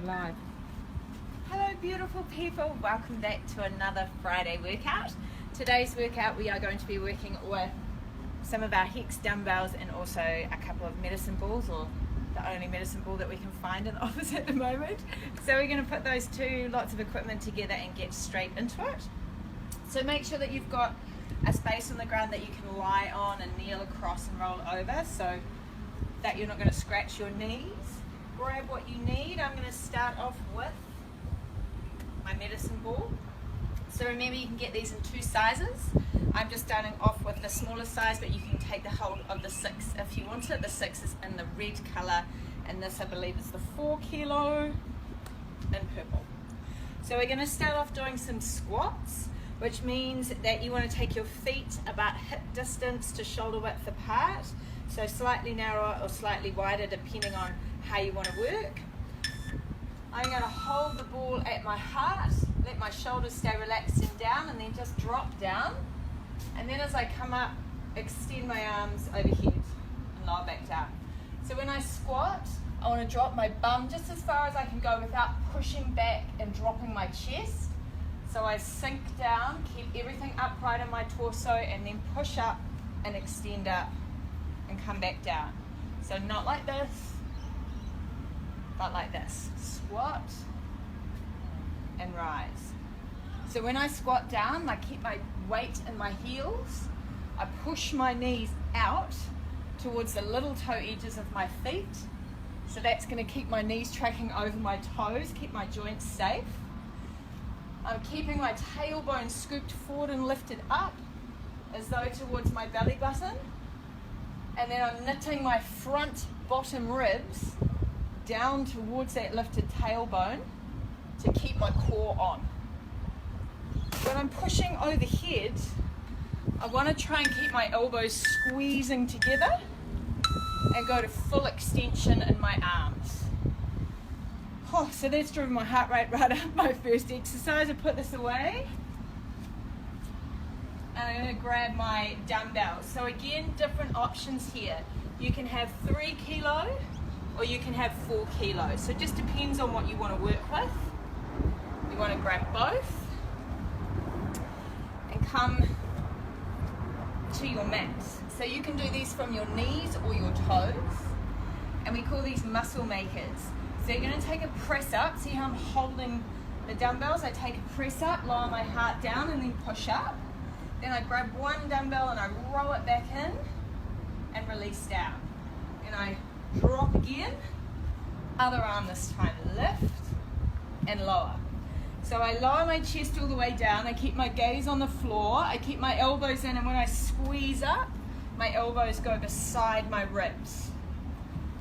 Live. Hello beautiful people, welcome back to another Friday workout. Today's workout we are going to be working with some of our Hex Dumbbells and also a couple of medicine balls, or the only medicine ball that we can find in the office at the moment. So we're going to put those two lots of equipment together and get straight into it. So make sure that you've got a space on the ground that you can lie on and kneel across and roll over so that you're not going to scratch your knees. Grab what you need. I'm going to start off with my medicine ball. So remember, you can get these in two sizes. I'm just starting off with the smaller size, but you can take the whole of the 6 if you want it. The 6 is in the red colour, and this I believe is the 4 kilo in purple. So we're going to start off doing some squats, which means that you want to take your feet about hip distance to shoulder width apart, so slightly narrower or slightly wider depending on how you want to work. I'm going to hold the ball at my heart, let my shoulders stay relaxed and down, and then just drop down. And then as I come up, extend my arms overhead and lower back down. So when I squat, I want to drop my bum just as far as I can go without pushing back and dropping my chest. So I sink down, keep everything upright in my torso, and then push up and extend up and come back down. So not like this, but like this. Squat and rise. So when I squat down, I keep my weight in my heels. I push my knees out towards the little toe edges of my feet. So that's going to keep my knees tracking over my toes, keep my joints safe. I'm keeping my tailbone scooped forward and lifted up as though towards my belly button. And then I'm knitting my front bottom ribs down towards that lifted tailbone to keep my core on. When I'm pushing overhead, I want to try and keep my elbows squeezing together and go to full extension in my arms. Oh, so that's driven my heart rate right up. My first exercise. I put this away and I'm going to grab my dumbbells. So again, different options here. You can have 3 kilo or you can have 4 kilos. So it just depends on what you want to work with. You want to grab both and come to your mats. So you can do these from your knees or your toes, and we call these muscle makers. So you're going to take a press up. See how I'm holding the dumbbells? I take a press up, lower my heart down, and then push up. Then I grab one dumbbell and I roll it back in and release down. And I drop again, other arm this time, lift and lower. So I lower my chest all the way down, I keep my gaze on the floor, I keep my elbows in, and when I squeeze up, my elbows go beside my ribs.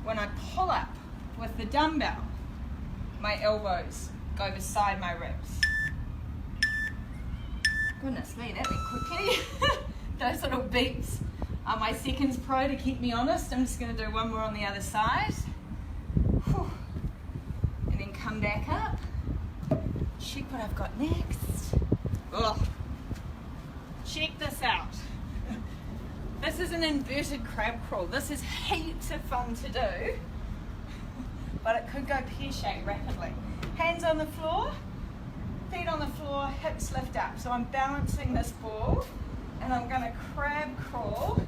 When I pull up with the dumbbell, my elbows go beside my ribs. Goodness me, that went quickly. Those little beeps are my seconds pro to keep me honest. I'm just going to do one more on the other side. Whew. And then come back up. Check what I've got next. Oh. Check this out. This is an inverted crab crawl. This is heaps of fun to do, but it could go pear-shaped rapidly. Hands on the floor, feet on the floor, hips lift up. So I'm balancing this ball and I'm going to crab crawl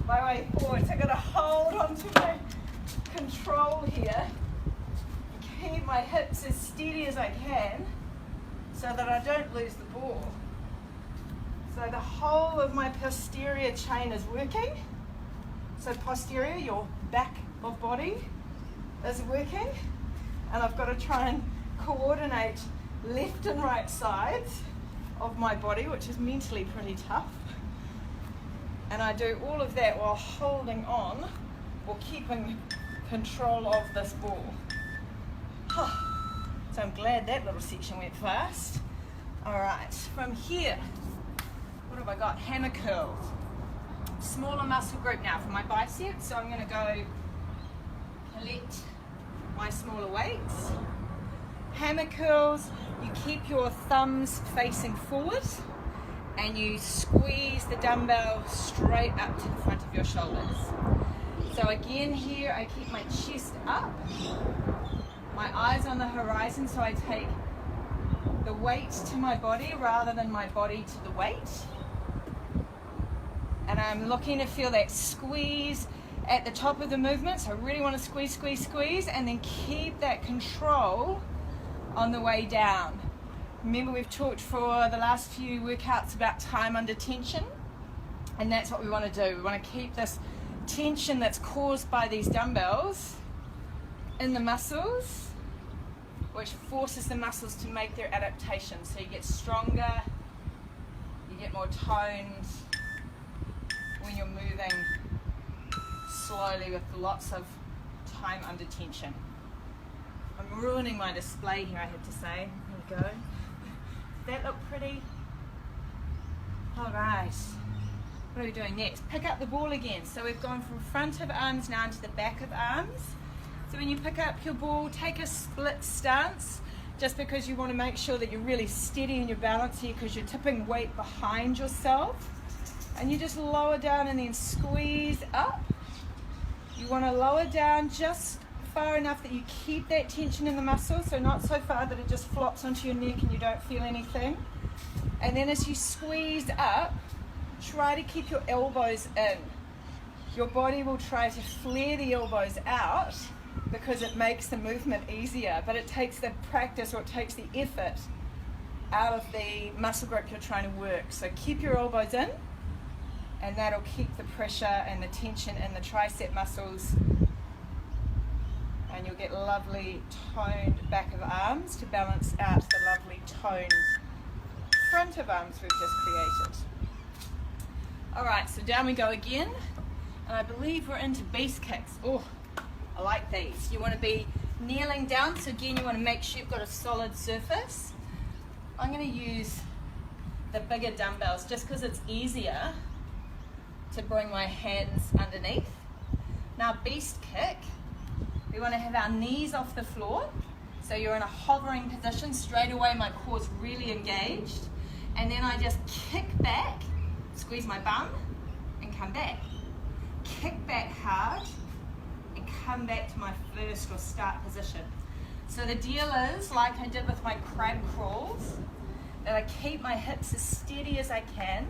my way forward. So I'm going to hold onto my control here, keep my hips as steady as I can so that I don't lose the ball. So the whole of my posterior chain is working. So posterior, your back of body, is working. And I've got to try and coordinate left and right sides of my body, which is mentally pretty tough. And I do all of that while holding on or keeping control of this ball. So I'm glad that little section went fast. All right, from here, what have I got? Hammer curls. Smaller muscle group now for my biceps. So I'm going to go collect my smaller weights. Hammer curls, you keep your thumbs facing forward and you squeeze the dumbbell straight up to the front of your shoulders. So again here, I keep my chest up, my on the horizon, so I take the weight to my body rather than my body to the weight. And I'm looking to feel that squeeze at the top of the movement. So I really want to squeeze, squeeze, squeeze, and then keep that control on the way down. Remember, we've talked for the last few workouts about time under tension, and that's what we want to do. We want to keep this tension that's caused by these dumbbells in the muscles, which forces the muscles to make their adaptation. So you get stronger, you get more toned when you're moving slowly with lots of time under tension. I'm ruining my display here, I have to say. There we go. Does that look pretty? All right. What are we doing next? Pick up the ball again. So we've gone from front of arms now into the back of arms. So when you pick up your ball, take a split stance, just because you want to make sure that you're really steady in your balance here, because you're tipping weight behind yourself. And you just lower down and then squeeze up. You want to lower down just far enough that you keep that tension in the muscle, so not so far that it just flops onto your neck and you don't feel anything. And then as you squeeze up, try to keep your elbows in. Your body will try to flare the elbows out because it makes the movement easier, but it takes the practice, or it takes the effort out of the muscle group you're trying to work. So keep your elbows in, and that'll keep the pressure and the tension in the tricep muscles, and you'll get lovely toned back of arms to balance out the lovely toned front of arms we've just created. All right, so down we go again, and I believe we're into beast kicks. Oh, I like these. You want to be kneeling down, so again you want to make sure you've got a solid surface. I'm going to use the bigger dumbbells just because it's easier to bring my hands underneath. Now beast kick, we want to have our knees off the floor, so you're in a hovering position. Straight away my core's really engaged, and then I just kick back, squeeze my bum, and come back. Kick back hard, and come back to my first or start position. So the deal is, like I did with my crab crawls, that I keep my hips as steady as I can.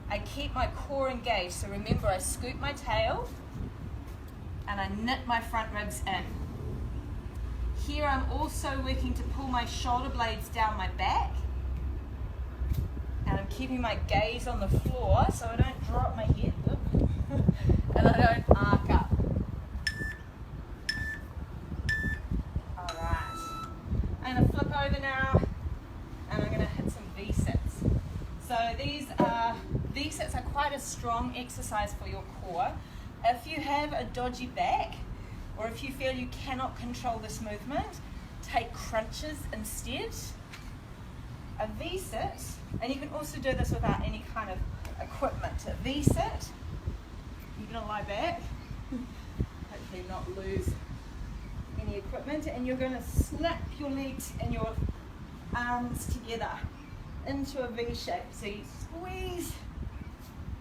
I keep my core engaged. So remember, I scoop my tail, and I knit my front ribs in. Here I'm also working to pull my shoulder blades down my back, and I'm keeping my gaze on the floor so I don't drop my head and I don't arc up. Alright, I'm going to flip over now, and I'm going to hit some V-sits. So V-sits are quite a strong exercise for your core. If you have a dodgy back, or if you feel you cannot control this movement, take crunches instead. A V-sit, and you can also do this without any kind of equipment. A V-sit, you're going to lie back, hopefully not lose any equipment, and you're going to snap your legs and your arms together into a V shape. So you squeeze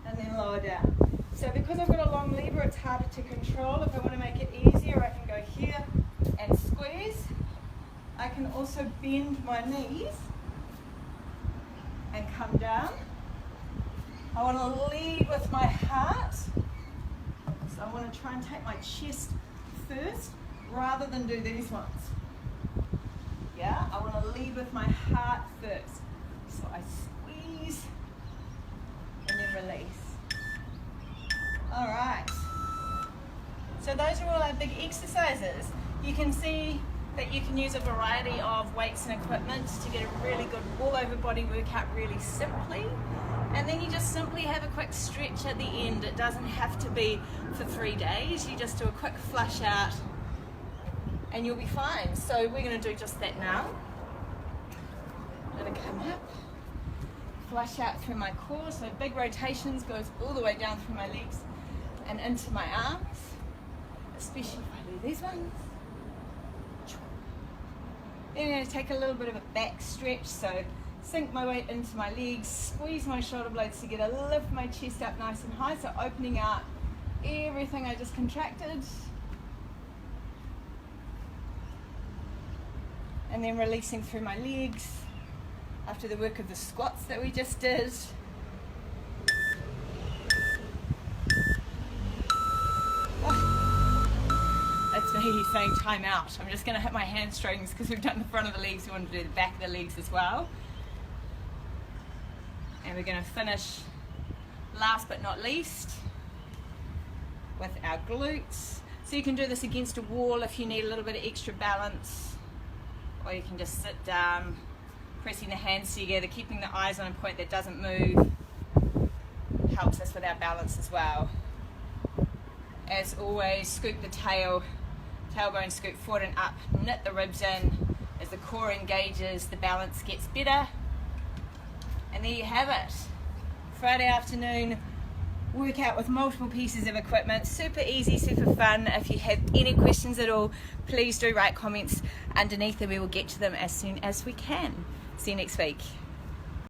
and then lower down. So because I've got a long lever, it's harder to control. If I want to make it easier, I can go here and squeeze. I can also bend my knees and come down. I want to lead with my heart. So I want to try and take my chest first rather than do these ones. Yeah, I want to lead with my heart first. So I squeeze and then release. All right. So those are all our big exercises. You can see that you can use a variety of weights and equipment to get a really good all-over body workout really simply. And then you just simply have a quick stretch at the end. It doesn't have to be for 3 days. You just do a quick flush out and you'll be fine. So we're going to do just that now. I'm going to come up, flush out through my core. So big rotations goes all the way down through my legs and into my arms, especially if I do these ones. Then I'm going to take a little bit of a back stretch, so sink my weight into my legs, squeeze my shoulder blades together, lift my chest up nice and high, so opening out everything I just contracted. and then releasing through my legs after the work of the squats that we just did. That's me saying time out. I'm just going to hit my hamstrings because we've done the front of the legs. We want to do the back of the legs as well. And we're going to finish, last but not least, with our glutes. So you can do this against a wall if you need a little bit of extra balance, or you can just sit down, pressing the hands together, keeping the eyes on a point that doesn't move. Helps us with our balance as well. As always, scoop the tailbone scoop forward and up, knit the ribs in. As the core engages, the balance gets better. And there you have it. Friday afternoon workout with multiple pieces of equipment. Super easy, super fun. If you have any questions at all, please do write comments underneath and we will get to them as soon as we can. See you next week.